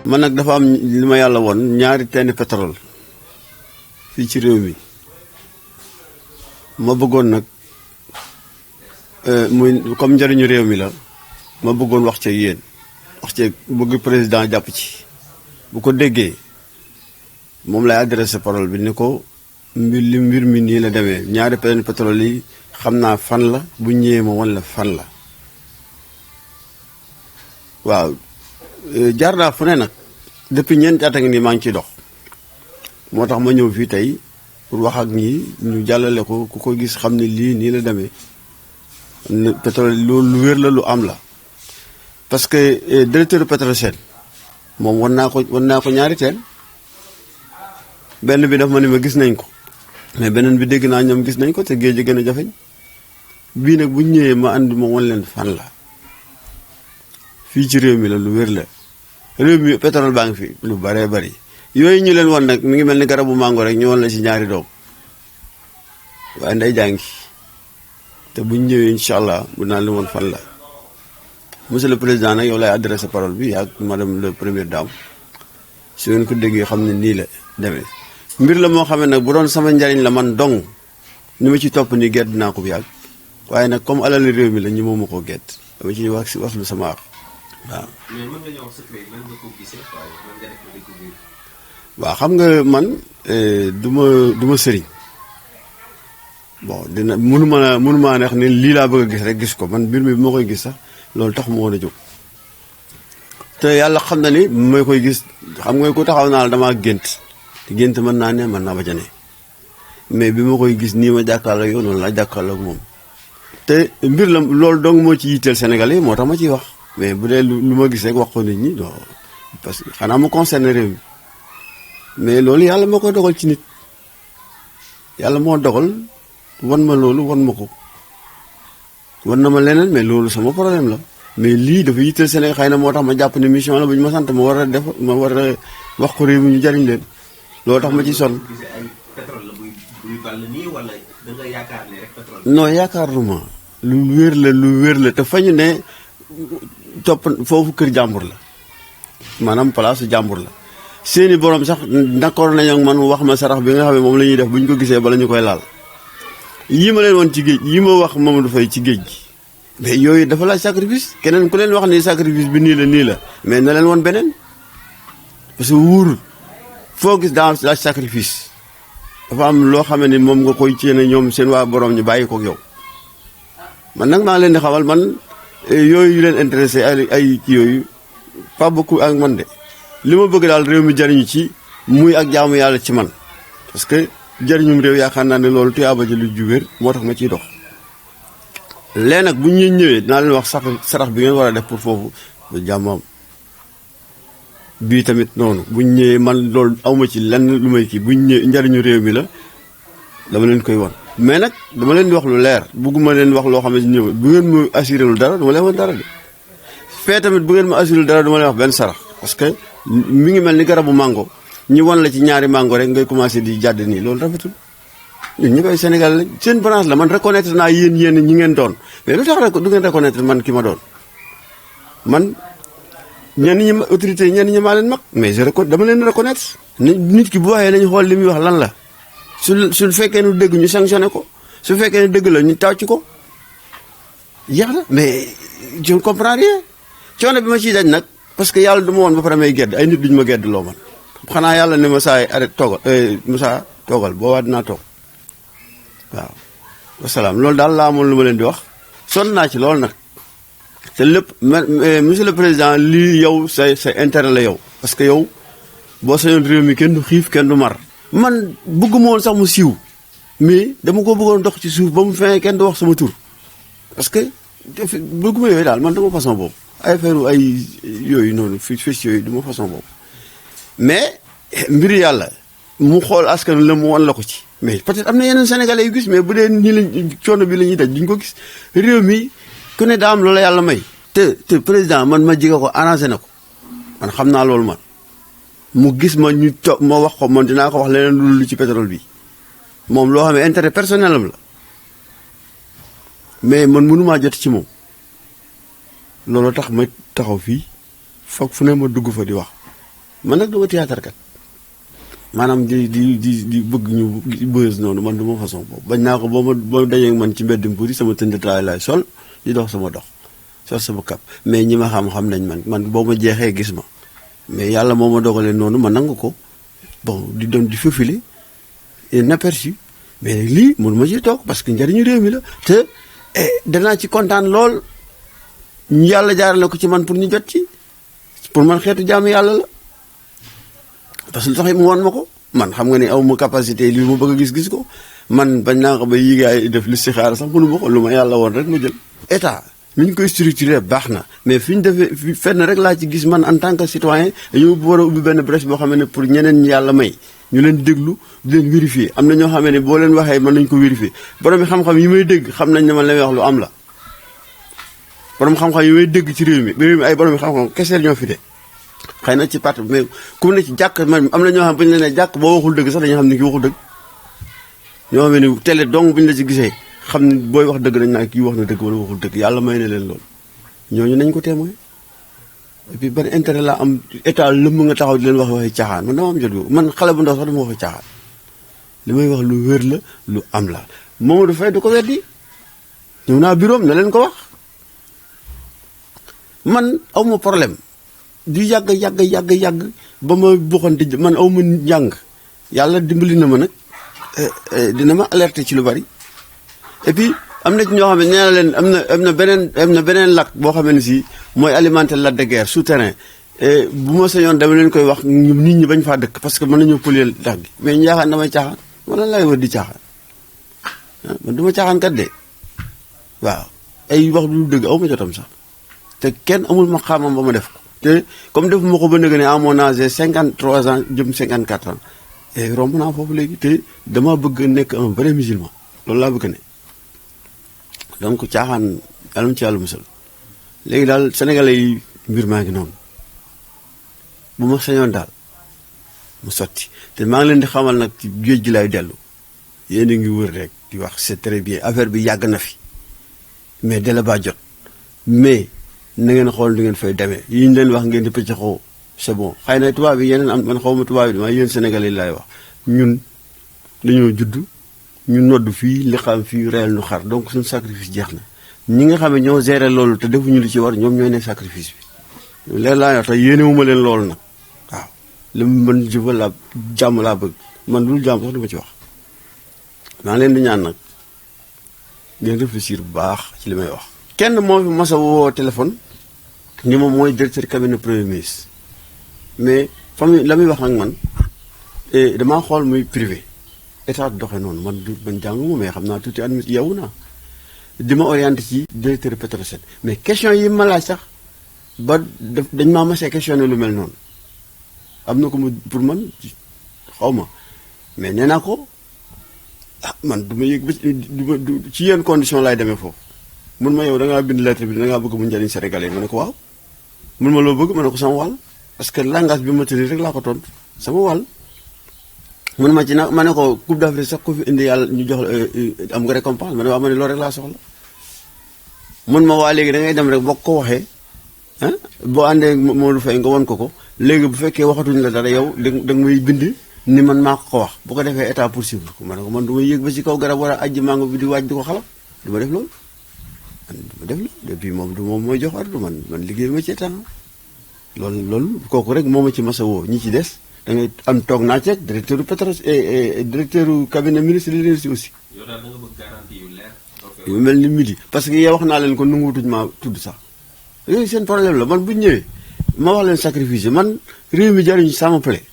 man nag dafa am li ma yàlla woon ñaari teeni pétrole fii ci réew mi ma bëggoon nag muy comme njëriñu réew mi la ma bëggoon wax ci yéen wax ci bëgg président jàpp ci bu ko déggee moom lay adressé parole bi ni ko mbir mi nii la demee ñaari teeni pétrole yi xam naa fan la bu ñëwee ma wan la fan la waaw jaar naa fu ne nag depuis ñeenti at a ngi nii maa ngi ciy dox moo tax ma ñëw fii tey pour wax ak ñi ñu jàllale ko ku ko gis xam ne lii nii la demee pétrole loolu lu wér la lu am la parce que directeur Petrosen moom wan naa ko ñaari teen benn bi daf ma ni ma gis nañ ko mais beneen bi dégg naa ñoom gis nañ ko te géej gi gën a jafeñ bii nag bu ñëwee ma andi ma wan leen fan la fii ci réew mi la lu wér la réew mi pétrole baa ngi fi lu baree bari yooyu ñu leen wan nag mi ngi mel ni garabu mango rek ñu wan la ci ñaari doom waaye nday jàngi te buñ ñëwee incha allah bu naan leen woon fan la monsieur le président nag yow lay adressé parole bi ak madame le première dame su ngeen ko déggee xam ne nii la demee mbir la moo xam ne nag bu doon sama njariñ la man dong ni ma ci topp ni gedd naa ko bu yàgg waaye nag comme alal réew mi la ñu moom ma koo gedd dama ci wax lu sama ak waaw. mais mën nga ñëw wax secret nan nga ko gisee waaye mën nga def ko découvrir. waaw xam nga man du ma sëriñ bon dina mënuma neex ne lii laa bëgg a gis rek gis ko man mbir mi bi ma koy gis sax loolu tax mu woon a jóg te yàlla xam na ni may koy gis xam nga ku taxaw naa la damaa gént te gént mën naa ne mën naa ba ca ne mais bi ma koy gis nii ma jàkkaarloo yow noonu laa jàkkaarloo ak moom te mbir la loolu dong moo ci yitteel Sénégal yi moo tax ma ciy wax mais bu dee lu ma gis rek wax ko nit ñi non parce que xanaa mu concerné réew mi mais loolu yàlla moo koy dogal ci nit yàlla moo dogal wan ma loolu wan ma ko wan na ma leneen mais loolu sama problème la mais lii dafa yitteel Sénégal xëy na moo tax ma jàpp ne mission la bu ñu ma sant ma war a def ma war a wax ko réew mi ñu jariñ leen loolu tax ma ci sonn. pétrole la buy ball nii wala da nga yaakaar ne rek pétrole. non yaakaaruma lu wér la te fa ñu ne topp foofu kër jàmbur la maanaam place jàmbur la seeni borom sax d'accord nañu ak man wax ma sarax bi nga xam ne moom la ñuy def bu ñu ko gisee bala ñu koy laal yii ma leen woon ci géej yi ma wax Mamadou Faye ci géej gi mais yooyu dafa laaj sacrifice keneen ku leen wax ni sacrifice bi nii la mais na leen woon beneen parce que wóorul foo gis daa laaj sacrifice dafa am loo xam ne moom nga koy ceene ñoom seen waa borom ñu bàyyi ko yow man nag maa leen di xamal man yooyu leen intéressé ay kii yooyu pas beaucoup ak man de li ma bëgg daal réew mi jariñu ci muy ak jaamu yàlla ci man parce que jariñum réew yaakaar naa ne loolu tuyaaba ji lu ju wér moo tax ma ciy dox léegi nag bu ñu ñëwee dinaa leen wax sarax bi ngeen war a def pour foofu jàmmam bii tamit noonu bu ñu ñëwee man loolu awma ci lenn lu may kii bu ñu ñëwee njariñu réew mi la dama leen koy won mais nag dama leen di wax lu leer bugguma leen wax loo xam ne ñëw bu ngeen ma assuré lu dara dama leen wax dara de fee tamit bu ngeen ma assuré dara dama leen wax benn sarax parce que mi ngi mel ni garabu mango ñu wan la ci ñaari mango rek ngay commencé di jàdd nii loolu rafetul ñun ñi koy Sénégal la seen branche la man reconnaître naa yéen ñi ngeen doon mais lu tax rek du ngeen reconnaître man ki ma doon man ñenn ñi autorité ñenn ñi maa leen mag mais dama leen reconnaître nit ki bu waxee nañu xool li muy wax lan la su fekkee nu dëgg ñu sanctionné ko su fekkee ne dëgg la ñu tàcc ko jeex na mais je ne comprends rien coono bi ma ciy daj nag parce que yàlla du ma woon ba pare may gedd ay nit duñu ma gedd loo man xanaa yàlla ne ma saay arrêté toogal Moussa toogal boobaa dinaa toog waaw wasalaam loolu daal laa amoon lu ma leen di wax sonn naa ci loolu nag te lépp monsieur le président lii yow sa intérêt la yow parce que yow boo sañoon réew mi kenn du xiif kenn du mar man bëgguma woon sax mu siiw mais dama ko bëggoon dox ci suuf ba mu fee kenn du wax sama tur parce que bëgguma yooyu daal man dama façon boobu ay feru ay yooyu noonu fis yooyu dama façon boobu mais mbiri yàlla mu xool askan la mu wan la ko ci mais peut-être am na yeneen sénégalais yu gis mais bu dee nii lañ coono bi la ñuy daj duñ ko gis réew mi ku ne daa am loola yàlla may te président man ma jige ko arrangé na ko man xam naa loolu man mu gis ma ñu ma wax ko man dinaa ko wax leneen lu ci pétrole bi moom loo xam ne intérêt personnel am la mais man mënumaa jot ci moom loolu tax ma taxaw fii foog fu ne ma dugg fa di wax man nag dama théâtre kat maanaam di bëgg ñu bës noonu man du ma façon boobu bañ naa ko boo dajee man ci mbedd Mbuur sama tënd traay laay sol di dox sama dox sol sama kap mais ñi ma xam nañ man boo ma jeexee gis ma mais yàlla moo ma dogalee noonu ma nangu ko bon di doon di faufiler inaperçu mais lii mënu ma ci toog parce que njariñu réew mi la te danaa ci kontaan lool ñu yàlla jaarale ko ci man pour ñu jot ci pour man xeetu jaamu yàlla la parce que lu tax mu woon ma ko man xam nga ne aw ma capacité lii ma bëgg a gis ko man bañ naa ko ba yigaay def listixaar sax mënu ma ko lu ma yàlla woon rek ma jël état ni ñu koy structuré baax na mais fi ñu defee fenn rek laa ci gis man en tant que citoyen dañu war a ubbi benn brèche boo xam ne pour ñeneen ñi yàlla may ñu leen déglu di leen vérifier am na ñoo xam ne boo leen waxee mën nañu ko vérifier borom xam-xam yi may dégg xam nañ ne man la may wax lu am la borom xam-xam yi may dégg ci réew mi ay borom xam-xam kese ñoo fi de xëy na ci parti mais ku ne ci jàkk man am na ñoo xam bu ñu la nee jàkk boo waxul dëgg sax dañoo xam ne kii waxul dëgg ñoo xam ne télé dong bu ñu la ci gisee xam ne booy wax dëgg dañ naa kii wax na dëgg wala waxul dëgg yàlla may na leen loolu ñooñu nañ ko témoin et puis ban intérêt la am état lëmm nga taxaw di leen wax waxi caaxaan man dama am jot boobu man xale bu ndaw sax dama waxi caaxaan li may wax lu wér la lu am la Mamadou Faye du ko weddi ñëw naa bureau na leen ko wax man aw ma problème du yàgg ba ma buxante man aw ma njàng yàlla dimbali na ma nag dina ma alerter ci lu bari et puis am na ci ñoo xam ne nee na leen am na beneen lac boo xam ne si mooy alimenter lac de guerre souterrain bu ma sañoon dama leen koy wax nit ñi bañ faa dëkk parce que mën nañoo polluer lac gi mais ñu yaakaar damay caaxaan wala laay war di caaxaan man du ma caaxaan kat de waaw ay wax du dëgg aw ma jotam sax te kenn amul ma xaamam ba ma def ko te comme def ma ko ba nëgë ne à mon âge 53 ans jëm 54 ans et romb naa foofu léegi te dama bëgg nekk un vrai musulman loolu laa bëgg ne donc caaxaan yàlla ci yàlla musal léegi daal sénégalais yi mbir maa ngi noonu bu ma sañoon daal mu sotti te maa ngi leen di xamal nag ci géej gi lay dellu yéen a ngi wër rek di wax c'est très bien affaire bi yàgg na fi mais délai ba jot mais na ngeen xool di ngeen fay demee yi ñu leen wax ngeen di pëccëxoo c'est bon xëy na tubaab yi yeneen am man xaw ma tubaab yi waaye yéen sénégalais yi laay wax ñun dañoo judd ñu nodd fii li xam fii reyal nu xar donc suñu sacrifice jeex na ñi nga xam ne ñoo gérer loolu te defuñu li ci war ñoom ñooy ne sacrifice bi leen laa wax te yéenewuma leen loolu nag waaw li mu mën jëfa la jàmm laa bëgg man dul jàmm sax dama ci wax maa ngi leen di ñaan nag ngeen réfléchir bu baax ci li may wax kenn moo fi mas a woo téléphone ni moom mooy directeur cabinet premier ministre mais famille la muy wax ak man damaa xool muy privé état doxe noonu man jànguma mais xam naa tuuti administration yow naa di ma orienté ci directeur Petrosen mais question yi ma laaj sax ba dañ maa masee questionné lu mel noonu am na ko mu pour man xaw ma mais nee naa ko man du ma yëg ci yenn condition laay demee foofu mun ma yow da ngaa bind lettre bi da ngaa bëgg mu njëriñ sénégalais ma ne ko waaw mun ma loo bëgg ma ne ko sama wàll parce que langage bi ma tëri rek laa ko tontu sama wàll mun ma ci nag ma ne ko Coupe d'Afrique sax ku fi indi yàlla ñu jox am nga récompense ma ne waaw ma ne loolu rek laa soxla mun ma waa léegi da ngay dem rek boo ko waxee boo àndee Modou Faye nga won ko léegi bu fekkee waxatuñ la dara yow da nga may bind ni man maa ko wax bu ko defee état poursuivre ko ma ne ko man du ma yéeg ba ci kaw garab war a ajji mango bi di waaj di ko xalab du ma def loolu man du ma def loolu depuis moom du moom mooy jox ordre man liggéey ma ci état loolu kooku rek moo ma ci masa woo ñi ci des da ngay am toog naa ceeg directeur Petros directeur cabinet ministre de l'énergie aussi. yow daal da nga bëgg garantie yu leer. yu mel ni midi parce que yow wax naa leen ko nanguutuñ maa tudd sax yooyu seen problème la man bu ñu ñëwee ma wax leen sacrifice man réew mi jariñ sama plaît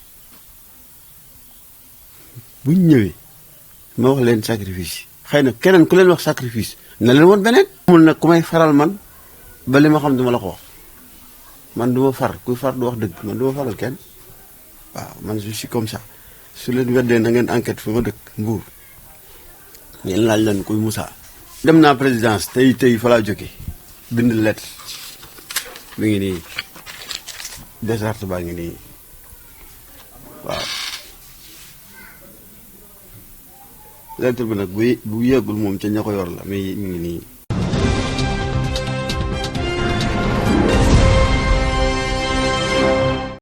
bu ñu ñëwee ma wax leen sacrifice xëy na keneen ku leen wax sacrifice na leen woon beneen. amul nag ku may faral man ba li ma xam duma la ko wax man du ma far kuy far du wax dëgg man du ma faral kenn. waaw man je suis comme ça su leen weddee na ngeen enquête fi ma dëkk Mbour ngeen laaj leen kuy Moussa. dem naa présidence tey fa laa jóge bind lettre mi ngi nii déserte baa ngi nii waaw lettre bi nag bu yeggul moom ca ña ko yor la mais mi ngi nii